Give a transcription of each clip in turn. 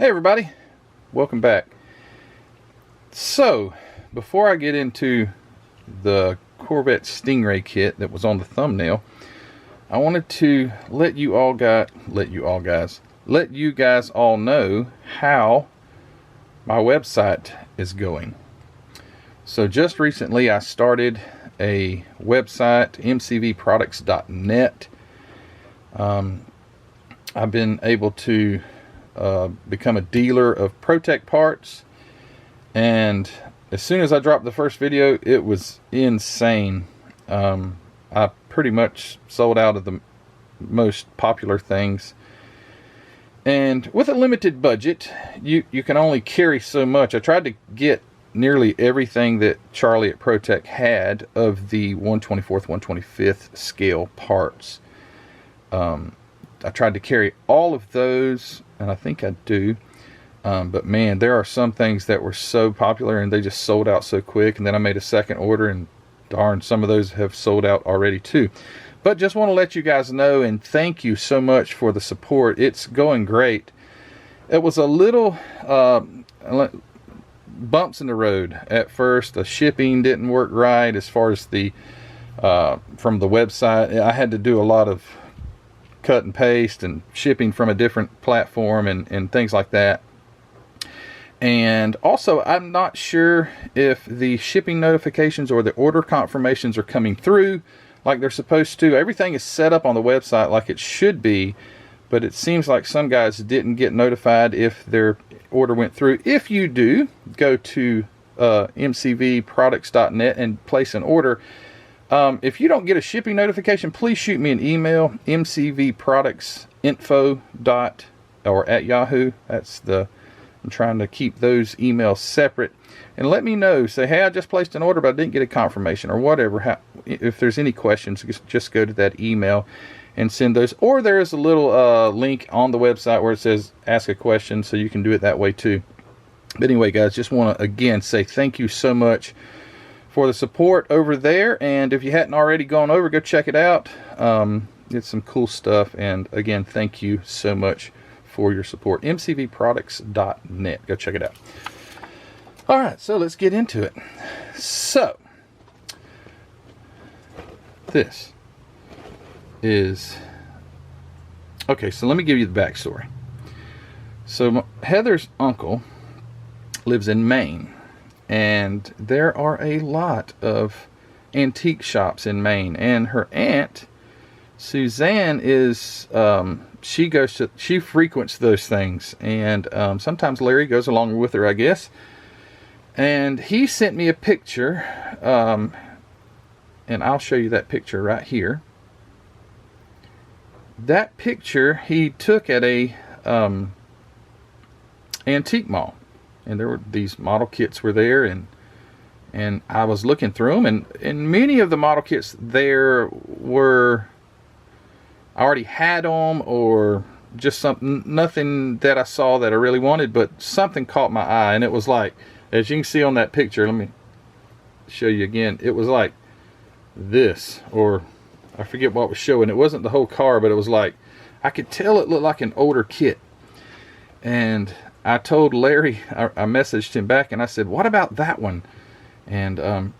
Hey everybody, welcome back. So, before I get into the Corvette Stingray kit that was on the thumbnail, I wanted to let you guys all know how my website is going. So just recently I started a website, mcvproducts.net. I've been able to become a dealer of Protect parts, and as soon as I dropped the first video, it was insane. I pretty much sold out of the most popular things, and with a limited budget you can only carry so much. I tried to get nearly everything that Charlie at Protect had of the 1/24th 1/25th scale parts. I tried to carry all of those, and I think I do, but man, there are some things that were so popular and they just sold out so quick, and then I made a second order and darn, some of those have sold out already too. But just want to let you guys know and thank you so much for the support. It's going great. It was a little bumps in the road at first. The shipping didn't work right as far as the from the website. I had to do a lot of cut and paste and shipping from a different platform and things like that. And also, I'm not sure if the shipping notifications or the order confirmations are coming through like they're supposed to. Everything is set up on the website like it should be, but it seems like some guys didn't get notified if their order went through. If you do, go to mcvproducts.net and place an order. If you don't get a shipping notification, please shoot me an email, mcvproductsinfo@yahoo. I'm trying to keep those emails separate, and let me know. Say, hey, I just placed an order, but I didn't get a confirmation, or whatever. If there's any questions, just go to that email and send those. Or there is a little link on the website where it says ask a question, so you can do it that way too. But anyway, guys, just want to again say thank you so much for the support over there, and if you hadn't already gone over, go check it out. It's some cool stuff, and again, thank you so much for your support. mcvproducts.net, go check it out. Alright, so let's get into it. So this is okay, so let me give you the backstory. So Heather's uncle lives in Maine, and there are a lot of antique shops in Maine, and her aunt Suzanne is she frequents those things, and sometimes Larry goes along with her, I guess. And he sent me a picture, and I'll show you that picture right here. That picture he took at a antique mall, and there were these model kits were there, and I was looking through them, and many of the model kits there were, I already had them, or just something, nothing that I saw that I really wanted, but something caught my eye, and it was like, as you can see on that picture, let me show you again, it was like this, or I forget what was showing. It wasn't the whole car, but it was like, I could tell it looked like an older kit. And I told Larry, I messaged him back, and I said, what about that one? And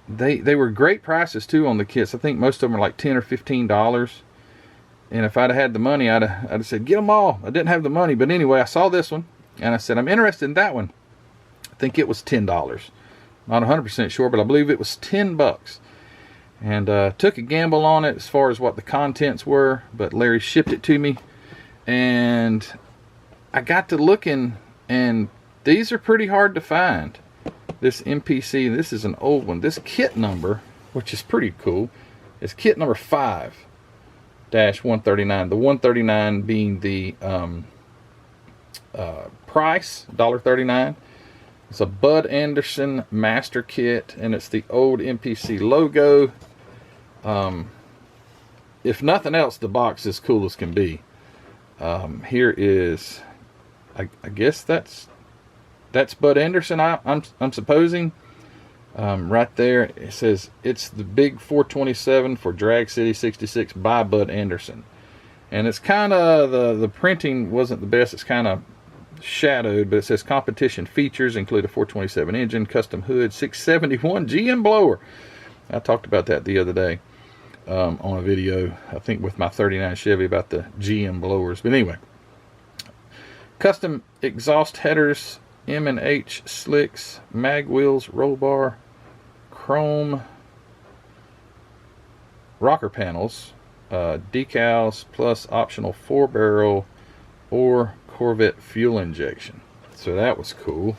they were great prices too on the kits. I think most of them are like $10 or $15. And if I'd have had the money, I'd have said, get them all. I didn't have the money, but anyway, I saw this one, and I said, I'm interested in that one. I think it was $10. Not 100% sure, but I believe it was $10. And took a gamble on it as far as what the contents were, but Larry shipped it to me, and I got to looking, and these are pretty hard to find. This MPC, this is an old one. This kit number, which is pretty cool, is kit number 5-139. The 139 being the price, $1.39. It's a Bud Anderson master kit, and it's the old MPC logo. If nothing else, the box is cool as can be. Here is, I guess that's Bud Anderson, I'm supposing. Right there it says it's the big 427 for Drag City 66 by Bud Anderson. And it's kind of, the printing wasn't the best. It's kind of shadowed, but it says competition features include a 427 engine, custom hood, 671 GM blower. I talked about that the other day on a video, I think with my 39 Chevy, about the GM blowers. But anyway, custom exhaust headers, M&H slicks, mag wheels, roll bar, chrome rocker panels, decals, plus optional 4-barrel or Corvette fuel injection. So that was cool.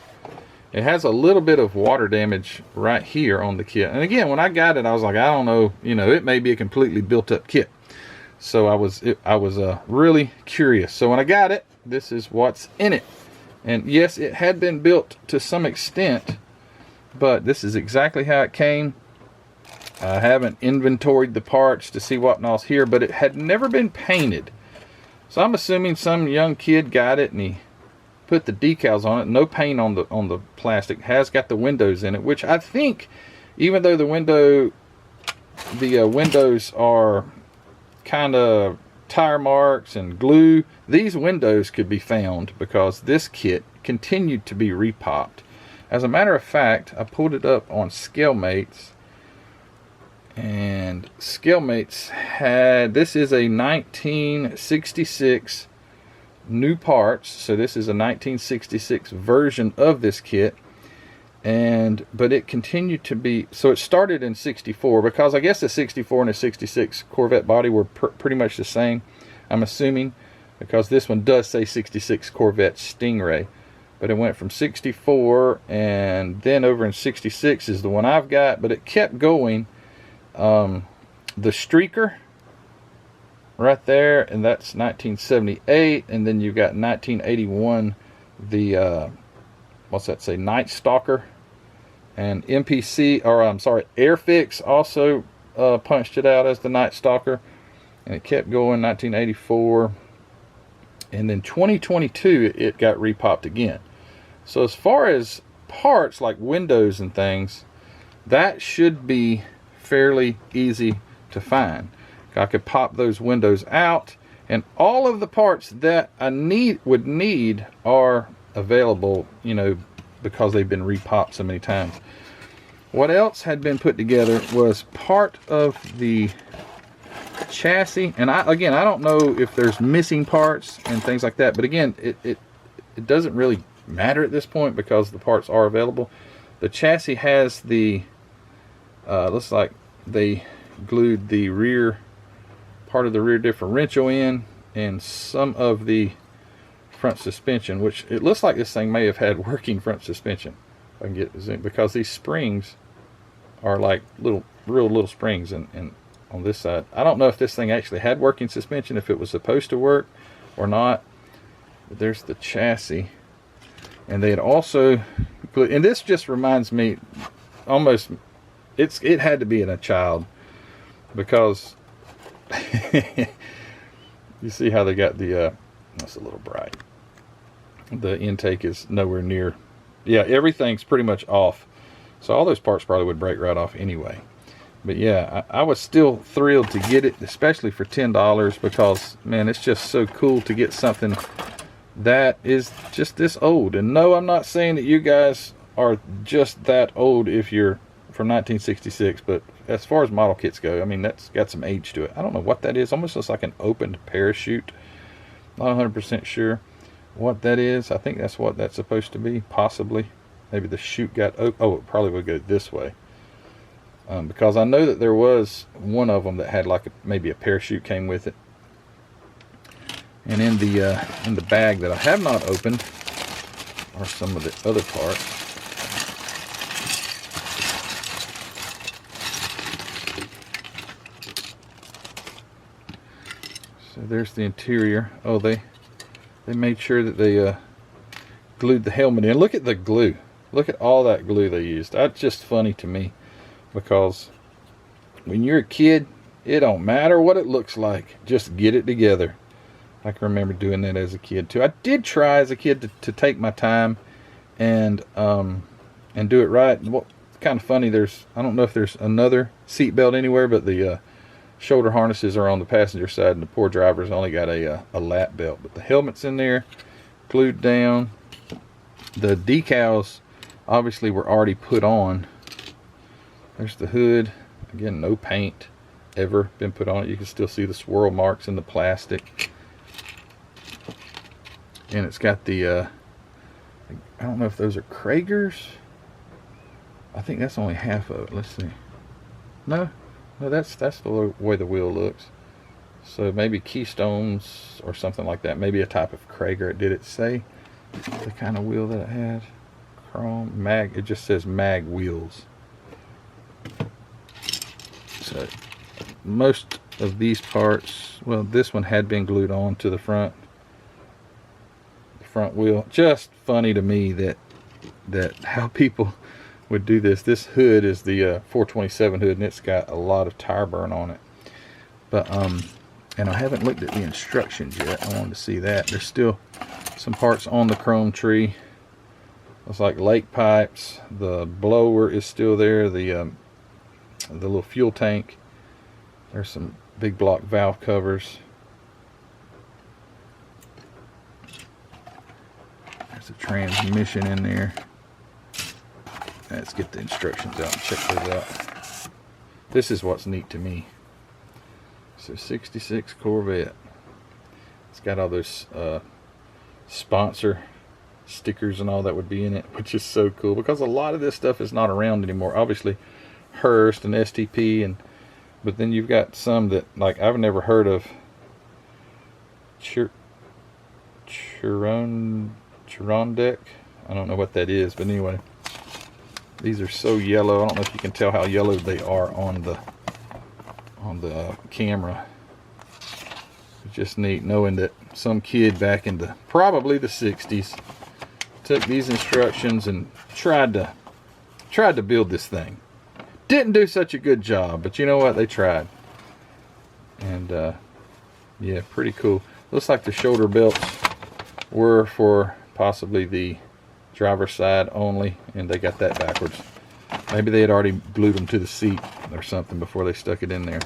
It has a little bit of water damage right here on the kit. And again, when I got it, I was like, I don't know, you know, it may be a completely built up kit. So I was really curious. So when I got it, this is what's in it. And yes, it had been built to some extent, but this is exactly how it came. I haven't inventoried the parts to see what all's here, but it had never been painted. So I'm assuming some young kid got it and he put the decals on it. No paint on the plastic. Has got the windows in it, which I think, even though the windows are kind of tire marks and glue, these windows could be found because this kit continued to be repopped. As a matter of fact, I pulled it up on Scalemates, and Scalemates had, this is a 1966 new parts, so this is a 1966 version of this kit, but it continued to be, so it started in 64, because I guess the 64 and the 66 Corvette body were pretty much the same, I'm assuming, because this one does say 66 Corvette Stingray, but it went from 64, and then over in 66 is the one I've got, but it kept going. The streaker right there, and that's 1978, and then you've got 1981 the what's that say, Night Stalker, and MPC, or I'm sorry, Airfix also punched it out as the Night Stalker, and it kept going. 1984, and then 2022 it got repopped again. So as far as parts like windows and things, that should be fairly easy to find. I could pop those windows out, and all of the parts that I would need are available, you know, because they've been repopped so many times. What else had been put together was part of the chassis, and I don't know if there's missing parts and things like that, but again, it doesn't really matter at this point because the parts are available. The chassis has the looks like they glued the rear part of the rear differential in, and some of the front suspension, which it looks like this thing may have had working front suspension. If I can get zoom, because these springs are like real little springs, and on this side, I don't know if this thing actually had working suspension, if it was supposed to work or not. But there's the chassis, and they had also, and this just reminds me almost, it had to be in a child, because you see how they got the that's a little bright, the intake is nowhere near, yeah, everything's pretty much off, so all those parts probably would break right off anyway. But yeah, I was still thrilled to get it, especially for $10, because man, it's just so cool to get something that is just this old. And no, I'm not saying that you guys are just that old if you're from 1966, but as far as model kits go, I mean, that's got some age to it. I don't know what that is. Almost looks like an opened parachute. Not 100% sure what that is. I think that's what that's supposed to be, possibly. Maybe the chute got open. Oh, it probably would go this way, because I know that there was one of them that had like maybe a parachute came with it. And in the bag that I have not opened are some of the other parts. So there's the interior. Oh, they made sure that they glued the helmet in. Look at the glue. Look at all that glue they used. That's just funny to me, because when you're a kid, it don't matter what it looks like. Just get it together. I can remember doing that as a kid too. I did try as a kid to take my time and do it right. Well, it's kind of funny. I don't know if there's another seat belt anywhere, but the shoulder harnesses are on the passenger side, and the poor driver's only got a lap belt. But the helmet's in there, glued down. The decals obviously were already put on. There's the hood. Again, no paint ever been put on it. You can still see the swirl marks in the plastic. And it's got the, I don't know if those are Kragers. I think that's only half of it. Let's see. No, that's the way the wheel looks. So maybe Keystones or something like that. Maybe a type of Krager. Did it say the kind of wheel that it had? Chrome, mag. It just says mag wheels. So most of these parts, well, this one had been glued on to the front wheel. Just funny to me that how people would do this. This hood is the 427 hood, and it's got a lot of tire burn on it. But and I haven't looked at the instructions yet. I wanted to see that. There's still some parts on the chrome tree. It's like lake pipes. The blower is still there. The little fuel tank. There's some big block valve covers. There's a transmission in there. Let's get the instructions out and check those out. This is what's neat to me. So 66 Corvette. It's got all those sponsor stickers and all that would be in it, which is so cool because a lot of this stuff is not around anymore. Obviously Hearst and STP, but then you've got some that, like, I've never heard of. Chirondeck. I don't know what that is, but anyway, these are so yellow. I don't know if you can tell how yellow they are on the camera. It's just neat knowing that some kid back in probably the 60s took these instructions and tried to build this thing. Didn't do such a good job, but you know what? They tried. And yeah, pretty cool. Looks like the shoulder belts were for possibly the driver's side only, and they got that backwards. Maybe they had already glued them to the seat or something before they stuck it in there.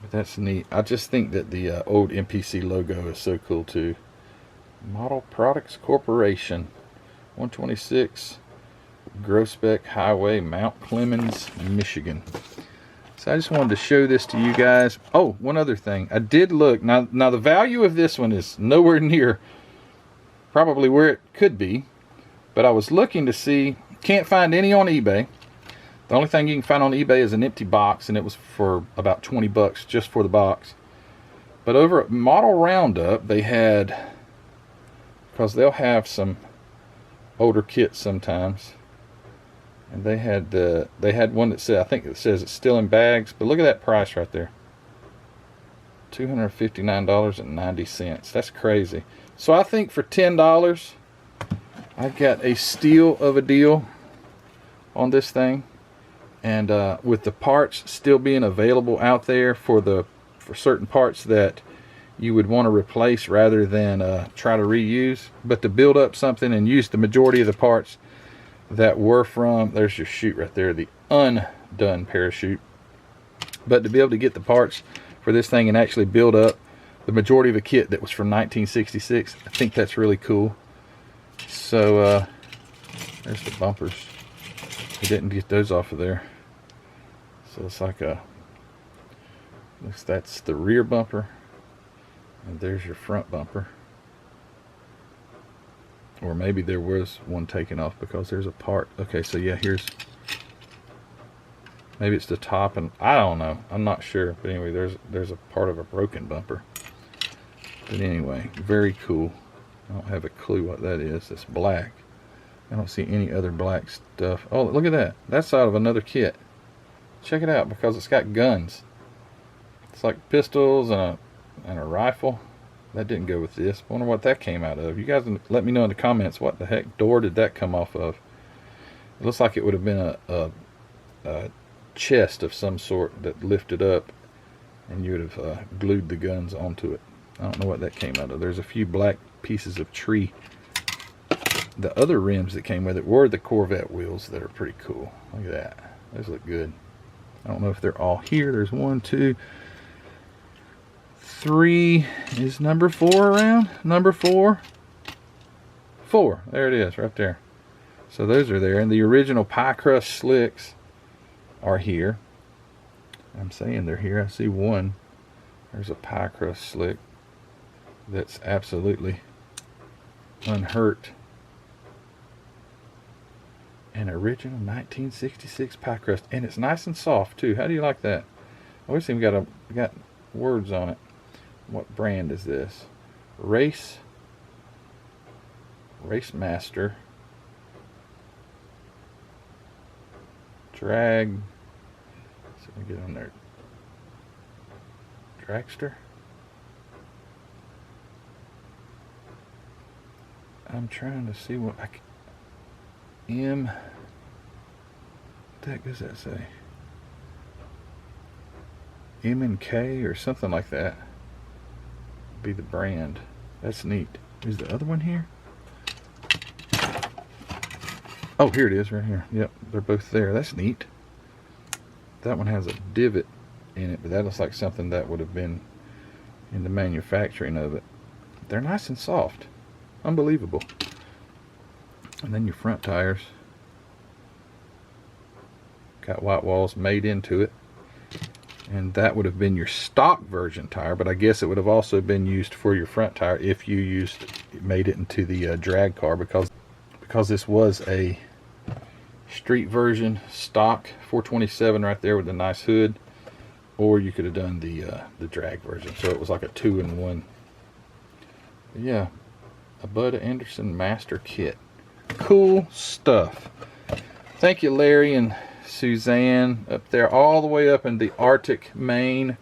But that's neat. I just think that the old MPC logo is so cool too. Model Products Corporation, 126 Groesbeck Highway, Mount Clemens, Michigan. So I just wanted to show this to you guys. Oh, one other thing. I did look. Now the value of this one is nowhere near probably where it could be. But I was looking to see. Can't find any on eBay. The only thing you can find on eBay is an empty box, and it was for about 20 bucks just for the box. But over at Model Roundup, they had, because they'll have some older kits sometimes, and they had one that said, I think it says it's still in bags, but look at that price right there, $259.90. That's crazy. So I think for $10 I got a steal of a deal on this thing, and with the parts still being available out there for certain parts that you would want to replace rather than try to reuse, but to build up something and use the majority of the parts that were from, there's your chute right there, the undone parachute. But to be able to get the parts for this thing and actually build up the majority of a kit that was from 1966, I think that's really cool. So there's the bumpers. We didn't get those off of there. So it's like that's the rear bumper, and there's your front bumper. Or maybe there was one taken off because there's a part. Okay, so yeah, maybe it's the top, and I don't know. I'm not sure. But anyway, there's a part of a broken bumper. But anyway, very cool. I don't have a clue what that is. It's black. I don't see any other black stuff. Oh, look at that. That's out of another kit. Check it out, because it's got guns. It's like pistols and a rifle. That didn't go with this. I wonder what that came out of. You guys let me know in the comments what the heck door did that come off of. It looks like it would have been a chest of some sort that lifted up, and you would have glued the guns onto it. I don't know what that came out of. There's a few black pieces of tree. The other rims that came with it were the Corvette wheels that are pretty cool. Look at that. Those look good. I don't know if they're all here. There's 1, 2, 3. Is number 4 around? Number 4. 4. There it is, right there. So those are there. And the original pie crust slicks are here. I'm saying they're here. I see one. There's a pie crust slick that's absolutely unhurt. An original 1966 pie crust, and it's nice and soft too. How do you like that? I wish they've got words on it. What brand is this? Race Master Drag. So we get on there. Dragster. I'm trying to see what I can. What the heck does that say? M&K or something like that. Be the brand. That's neat. Is the other one here? Oh, here it is right here. Yep, they're both there. That's neat. That one has a divot in it, but that looks like something that would have been in the manufacturing of it. They're nice and soft. Unbelievable. And then your front tires. Got white walls made into it. And that would have been your stock version tire, but I guess it would have also been used for your front tire if you made it into the drag car, because this was a street version stock 427 right there with a nice hood, or you could have done the drag version. So it was like a 2-in-1. Yeah, a Bud Anderson Master Kit. Cool stuff. Thank you, Larry and Suzanne up there, all the way up in the Arctic, Maine,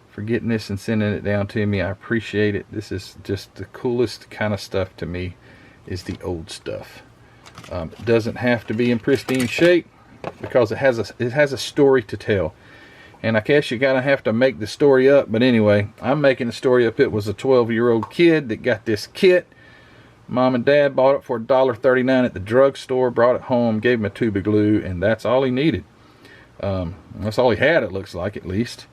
for getting this and sending it down to me. I appreciate it. This is just the coolest kind of stuff to me, is the old stuff. It doesn't have to be in pristine shape, because it has a story to tell. And I guess you gotta have to make the story up. But anyway, I'm making the story up. It was a 12-year-old kid that got this kit. Mom and Dad bought it for $1.39 at the drugstore, brought it home, gave him a tube of glue, and that's all he needed. That's all he had, it looks like, at least.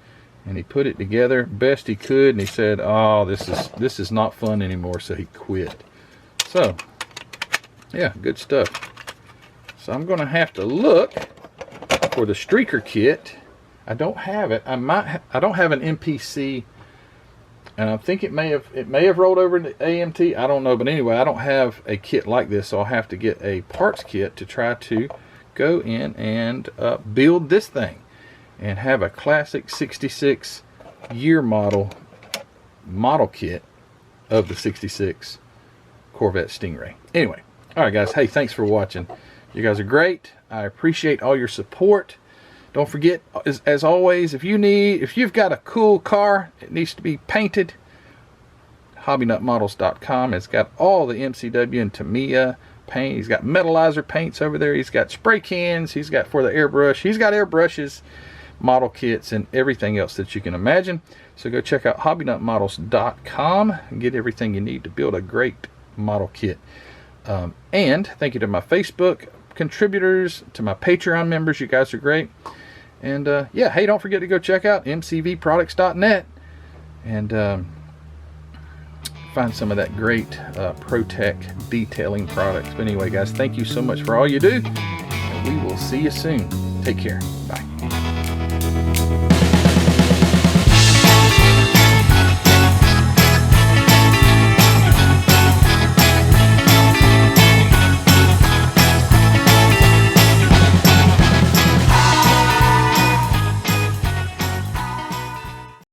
And he put it together best he could, and he said, oh, this is not fun anymore, so he quit. So, yeah, good stuff. So I'm going to have to look for the streaker kit. I don't have it. I don't have an MPC. And I think it may have rolled over into AMT. I don't know. But anyway, I don't have a kit like this, so I'll have to get a parts kit to try to go in and build this thing and have a classic 66 year model kit of the 66 Corvette Stingray. Anyway, all right, guys. Hey, thanks for watching. You guys are great. I appreciate all your support. Don't forget, as always, if you've got a cool car, it needs to be painted, hobbynutmodels.com has got all the MCW and Tamiya paint. He's got metallizer paints over there. He's got spray cans. He's got for the airbrush. He's got airbrushes, model kits, and everything else that you can imagine. So go check out hobbynutmodels.com and get everything you need to build a great model kit. And thank you to my Facebook contributors, to my Patreon members. You guys are great. And yeah, hey, don't forget to go check out mcvproducts.net and find some of that great ProTech detailing products. But anyway, guys, thank you so much for all you do, and we will see you soon. Take care. Bye.